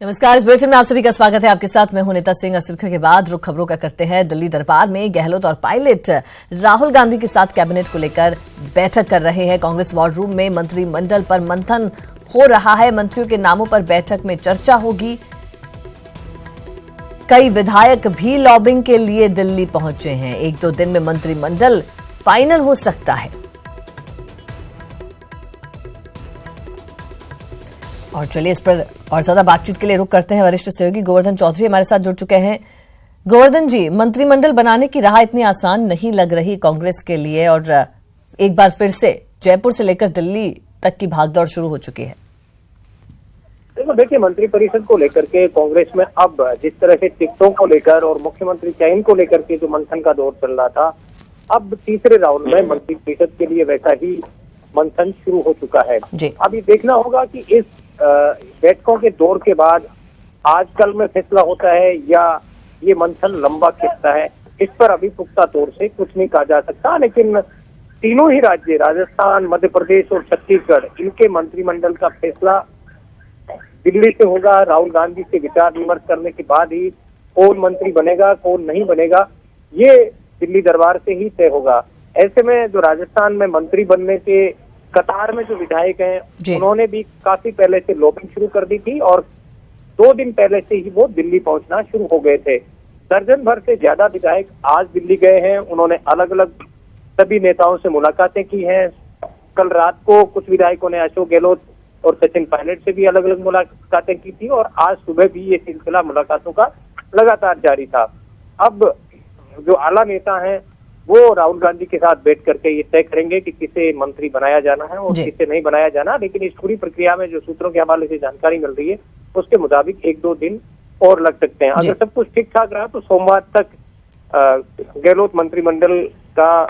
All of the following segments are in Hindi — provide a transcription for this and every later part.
नमस्कार, इस बुलेटिन में आप सभी का स्वागत है। आपके साथ मैं हूं नीता सिंह। सुर्खियों के बाद रुख खबरों का करते हैं। दिल्ली दरबार में गहलोत और पायलट राहुल गांधी के साथ कैबिनेट को लेकर बैठक कर रहे हैं। कांग्रेस वॉर रूम में मंत्रिमंडल पर मंथन हो रहा है। मंत्रियों के नामों पर बैठक में चर्चा होगी। कई विधायक भी लॉबिंग के लिए दिल्ली पहुंचे हैं। 1-2 दिन में मंत्रिमंडल फाइनल हो सकता है। और चलिए इस पर और ज्यादा बातचीत के लिए रुख करते हैं। वरिष्ठ सहयोगी गोवर्धन चौधरी हमारे साथ जुड़ चुके हैं। गोवर्धन जी, मंत्रिमंडल बनाने की राह इतनी आसान नहीं लग रही कांग्रेस के लिए और एक बार फिर से जयपुर से लेकर दिल्ली तक की भागदौड़ शुरू हो चुकी है। देखिए, मंत्रिपरिषद को लेकर के कांग्रेस में अब जिस तरह से टिकटों को लेकर और मुख्यमंत्री चयन को लेकर के जो मंथन का दौर चल रहा था, अब तीसरे राउंड में मंत्रिपरिषद के लिए वैसा ही मंथन शुरू हो चुका है। अभी देखना होगा कि इस बैठकों के दौर के बाद आजकल में फैसला होता है या ये मंथन लंबा खिंचता है, इस पर अभी पुख्ता तौर से कुछ नहीं कहा जा सकता। लेकिन तीनों ही राज्य, राजस्थान, मध्य प्रदेश और छत्तीसगढ़, इनके मंत्रिमंडल का फैसला दिल्ली से होगा। राहुल गांधी से विचार विमर्श करने के बाद ही कौन मंत्री बनेगा, कौन नहीं बनेगा, ये दिल्ली दरबार से ही तय होगा। ऐसे में जो राजस्थान में मंत्री बनने के कतार में जो विधायक हैं, उन्होंने भी काफी पहले से लॉबिंग शुरू कर दी थी और 2 दिन पहले से ही वो दिल्ली पहुंचना शुरू हो गए थे। दर्जन भर से ज्यादा विधायक आज दिल्ली गए हैं। उन्होंने अलग अलग सभी नेताओं से मुलाकातें की हैं। कल रात को कुछ विधायकों ने अशोक गहलोत और सचिन पायलट से भी अलग अलग मुलाकातें की थी और आज सुबह भी ये सिलसिला मुलाकातों का लगातार जारी था। अब जो आला नेता हैं वो राहुल गांधी के साथ बैठ करके ये तय करेंगे कि किसे मंत्री बनाया जाना है और किसे नहीं बनाया जाना। लेकिन इस पूरी प्रक्रिया में जो सूत्रों के हवाले से जानकारी मिल रही है, उसके मुताबिक 1-2 दिन और लग सकते हैं। अगर सब कुछ ठीक ठाक रहा तो सोमवार तक गहलोत मंत्रिमंडल का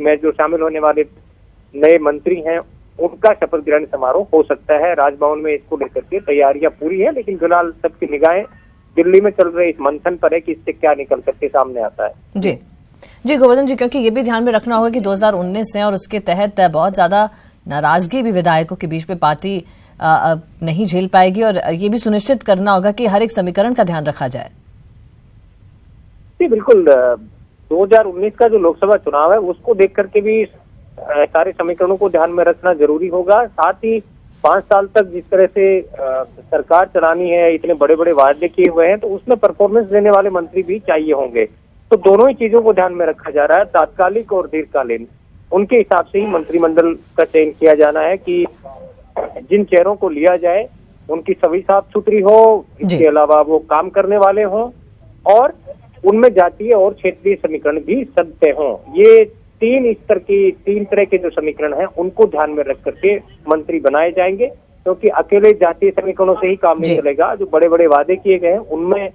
में जो शामिल होने वाले नए मंत्री हैं, उनका शपथ ग्रहण समारोह हो सकता है। राजभवन में इसको लेकर के तैयारियां पूरी है, लेकिन फिलहाल सबकी निगाहें दिल्ली में चल रहे इस मंथन पर है कि इससे क्या निकल करके सामने आता है। जी गोवर्धन जी, क्योंकि ये भी ध्यान में रखना होगा कि 2019 है और उसके तहत बहुत ज्यादा नाराजगी भी विधायकों के बीच में पार्टी नहीं झेल पाएगी और ये भी सुनिश्चित करना होगा कि हर एक समीकरण का ध्यान रखा जाए। जी बिल्कुल, 2019 का जो लोकसभा चुनाव है उसको देख करके भी सारे समीकरणों को ध्यान में रखना जरूरी होगा। साथ ही 5 साल तक जिस तरह से सरकार चलानी है, इतने बड़े बड़े वादे किए हुए हैं, तो उसमें परफॉर्मेंस देने वाले मंत्री भी चाहिए होंगे। तो दोनों ही चीजों को ध्यान में रखा जा रहा है, तात्कालिक और दीर्घकालीन। उनके हिसाब से ही मंत्रिमंडल का चयन किया जाना है कि जिन चेहरों को लिया जाए उनकी छवि साफ सुथरी हो, इसके अलावा वो काम करने वाले हों और उनमें जातीय और क्षेत्रीय समीकरण भी सब तय हों। ये 3 तरह के जो समीकरण हैं उनको ध्यान में रख करके मंत्री बनाए जाएंगे, क्योंकि अकेले जातीय समीकरणों से ही काम नहीं चलेगा। जो बड़े बड़े वादे किए गए हैं उनमें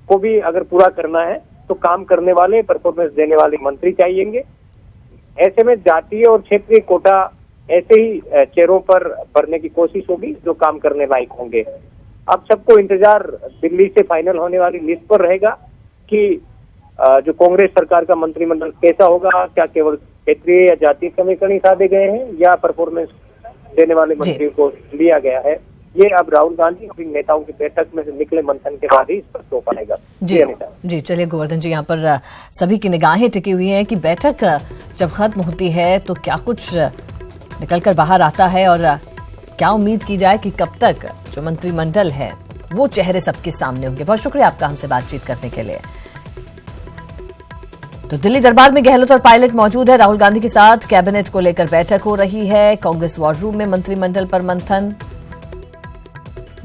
को भी अगर पूरा करना है तो काम करने वाले, परफॉर्मेंस देने वाले मंत्री चाहिएंगे। ऐसे में जातीय और क्षेत्रीय कोटा ऐसे ही चेहरों पर भरने की कोशिश होगी जो काम करने लायक होंगे। अब सबको इंतजार दिल्ली से फाइनल होने वाली लिस्ट पर रहेगा कि जो कांग्रेस सरकार का मंत्रिमंडल कैसा होगा। क्या केवल क्षेत्रीय या जातीय समीकरण ही साधे गए हैं या परफॉर्मेंस देने वाले मंत्रियों को लिया गया है, ये अब राहुल गांधी अपनी नेताओं की बैठक में से निकले मंथन के बाद ही इस पर तो पाएगा। जी चलिए गोवर्धन जी, यहाँ पर सभी की निगाहें टिकी हुई हैं कि बैठक जब खत्म होती है तो क्या कुछ निकलकर बाहर आता है और क्या उम्मीद की जाए कि कब तक जो मंत्रिमंडल है वो चेहरे सबके सामने होंगे। बहुत शुक्रिया आपका हमसे बातचीत करने के लिए। तो दिल्ली दरबार में गहलोत और पायलट मौजूद है। राहुल गांधी के साथ कैबिनेट को लेकर बैठक हो रही है। कांग्रेस वॉर रूम में मंत्रिमंडल पर मंथन।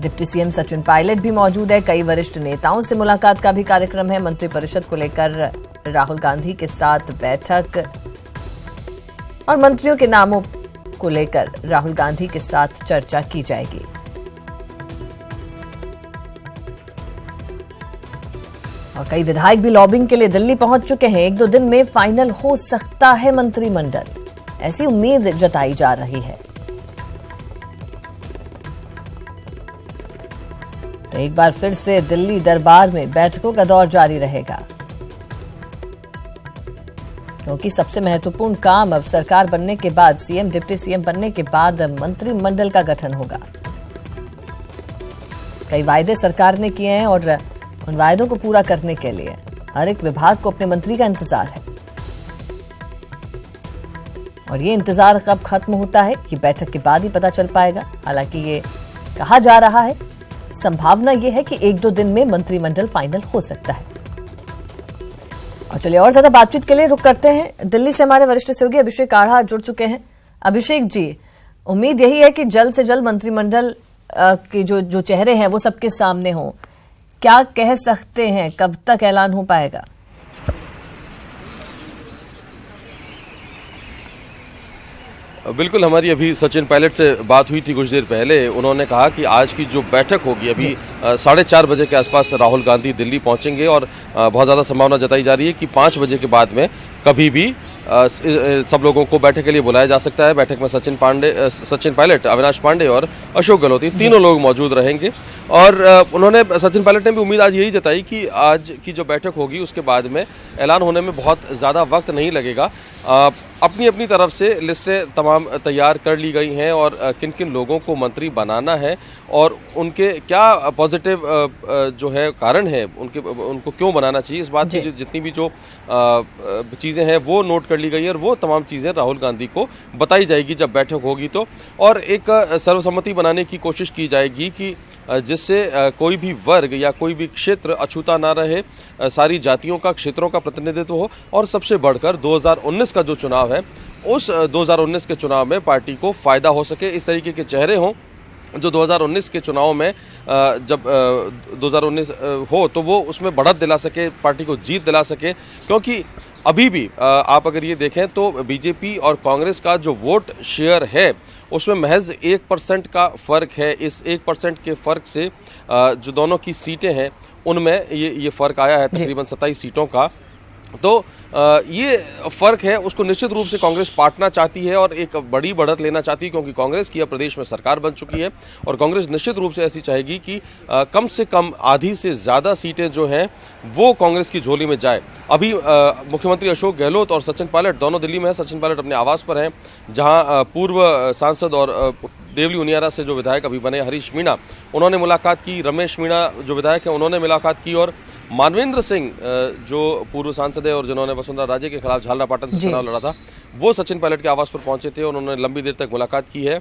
डिप्टी सीएम सचिन पायलट भी मौजूद है। कई वरिष्ठ नेताओं से मुलाकात का भी कार्यक्रम है। मंत्रिपरिषद को लेकर राहुल गांधी के साथ बैठक और मंत्रियों के नामों को लेकर राहुल गांधी के साथ चर्चा की जाएगी। और कई विधायक भी लॉबिंग के लिए दिल्ली पहुंच चुके हैं। 1-2 दिन में फाइनल हो सकता है मंत्रिमंडल, ऐसी उम्मीद जताई जा रही है। तो एक बार फिर से दिल्ली दरबार में बैठकों का दौर जारी रहेगा, क्योंकि सबसे महत्वपूर्ण काम अब सरकार बनने के बाद, सीएम डिप्टी सीएम बनने के बाद मंत्रिमंडल का गठन होगा। कई वायदे सरकार ने किए हैं और उन वायदों को पूरा करने के लिए हर एक विभाग को अपने मंत्री का इंतजार है। और ये इंतजार कब खत्म होता है ये बैठक के बाद ही पता चल पाएगा। हालांकि ये कहा जा रहा है, संभावना ये है कि 1-2 दिन में मंत्रिमंडल फाइनल हो सकता है। और चलिए और ज्यादा बातचीत के लिए रुक करते हैं। दिल्ली से हमारे वरिष्ठ सहयोगी अभिषेक आढ़ा जुड़ चुके हैं। अभिषेक जी, उम्मीद यही है कि जल्द से जल्द मंत्रिमंडल के जो चेहरे हैं वो सबके सामने हों। क्या कह सकते हैं, कब तक ऐलान हो पाएगा? बिल्कुल, हमारी अभी सचिन पायलट से बात हुई थी कुछ देर पहले। उन्होंने कहा कि आज की जो बैठक होगी, अभी 4:30 बजे के आसपास राहुल गांधी दिल्ली पहुंचेंगे और बहुत ज़्यादा संभावना जताई जा रही है कि 5 बजे के बाद में कभी भी सब लोगों को बैठक के लिए बुलाया जा सकता है। बैठक में सचिन पायलट, अविनाश पांडे और अशोक गहलोत, तीनों लोग मौजूद रहेंगे। और उन्होंने, सचिन पायलट ने भी उम्मीद आज यही जताई कि आज की जो बैठक होगी उसके बाद में ऐलान होने में बहुत ज़्यादा वक्त नहीं लगेगा। अपनी अपनी तरफ से लिस्टें तमाम तैयार कर ली गई हैं और किन किन लोगों को मंत्री बनाना है और उनके क्या पॉजिटिव जो है कारण है, उनको क्यों बनाना चाहिए, इस बात की जितनी भी जो चीज़ें हैं वो नोट कर ली गई है और वो तमाम चीज़ें राहुल गांधी को बताई जाएगी जब बैठक होगी तो। और एक सर्वसम्मति बनाने की कोशिश की जाएगी कि जिससे कोई भी वर्ग या कोई भी क्षेत्र अछूता ना रहे, सारी जातियों का, क्षेत्रों का प्रतिनिधित्व हो और सबसे बढ़कर 2019 का जो चुनाव है उस 2019 के चुनाव में पार्टी को फायदा हो सके। इस तरीके के चेहरे हों जो 2019 के चुनाव में जब 2019 हो तो वो उसमें बढ़त दिला सके, पार्टी को जीत दिला सके। क्योंकि अभी भी आप अगर ये देखें तो बीजेपी और कांग्रेस का जो वोट शेयर है उसमें महज 1% का फर्क है। इस 1% के फर्क से जो दोनों की सीटें हैं उनमें ये फर्क आया है तकरीबन 27 सीटों का। तो ये फर्क है, उसको निश्चित रूप से कांग्रेस पाटना चाहती है और एक बड़ी बढ़त लेना चाहती है, क्योंकि कांग्रेस की अब प्रदेश में सरकार बन चुकी है और कांग्रेस निश्चित रूप से ऐसी चाहेगी कि कम से कम आधी से ज्यादा सीटें जो हैं वो कांग्रेस की झोली में जाए। अभी मुख्यमंत्री अशोक गहलोत और सचिन पायलट दोनों दिल्ली में हैं। सचिन पायलट अपने आवास पर हैं, जहां पूर्व सांसद और देवली उनियारा से जो विधायक अभी बने हरीश मीणा, उन्होंने मुलाकात की। रमेश मीणा जो विधायक हैं उन्होंने मुलाकात की और मानवेंद्र सिंह जो पूर्व सांसद है और जिन्होंने वसुंधरा राजे के खिलाफ झालरापाटन से चुनाव लड़ा था, वो सचिन पायलट के आवास पर पहुंचे थे और उन्होंने लंबी देर तक मुलाकात की है।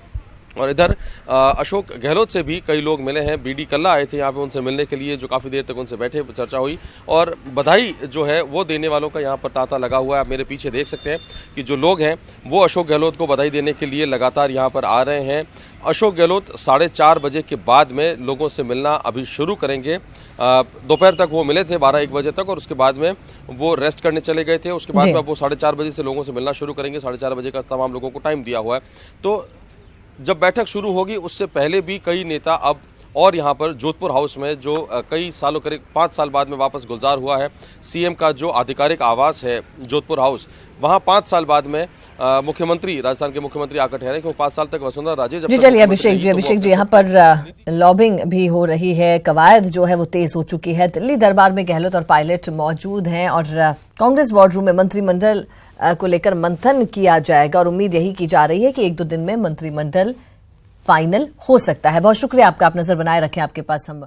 और इधर अशोक गहलोत से भी कई लोग मिले हैं। बीडी कल्ला आए थे यहाँ पे उनसे मिलने के लिए, जो काफ़ी देर तक उनसे बैठे, चर्चा हुई और बधाई जो है वो देने वालों का यहाँ पर तांता लगा हुआ है। आप मेरे पीछे देख सकते हैं कि जो लोग हैं वो अशोक गहलोत को बधाई देने के लिए लगातार यहाँ पर आ रहे हैं। अशोक गहलोत 4:30 बजे के बाद में लोगों से मिलना अभी शुरू करेंगे। दोपहर तक वो मिले थे 12-1 बजे तक और उसके बाद में वो रेस्ट करने चले गए थे। उसके बाद में वो 4:30 बजे से लोगों से मिलना शुरू करेंगे। 4:30 बजे का तमाम लोगों को टाइम दिया हुआ है। तो जब बैठक शुरू होगी उससे पहले भी कई नेता अब और यहाँ पर जोधपुर हाउस में, जो कई सालों, करीब 5 साल बाद में वापस गुलजार हुआ है, सीएम का जो आधिकारिक आवास है जोधपुर हाउस, वहाँ 5 साल बाद में मुख्यमंत्री, राजस्थान के मुख्यमंत्री आकर ठहरे, क्योंकि 5 साल तक वसुंधरा राजे जब। जी चलिए अभिषेक जी, यहाँ पर लॉबिंग भी हो रही है, कवायद जो है वो तेज हो चुकी है। दिल्ली दरबार में गहलोत और पायलट मौजूद हैं और कांग्रेस वॉर रूम में मंत्रिमंडल को लेकर मंथन किया जाएगा और उम्मीद यही की जा रही है कि 1-2 दिन में मंत्रिमंडल फाइनल हो सकता है। बहुत शुक्रिया आपका, आप नजर बनाए रखें, आपके पास हम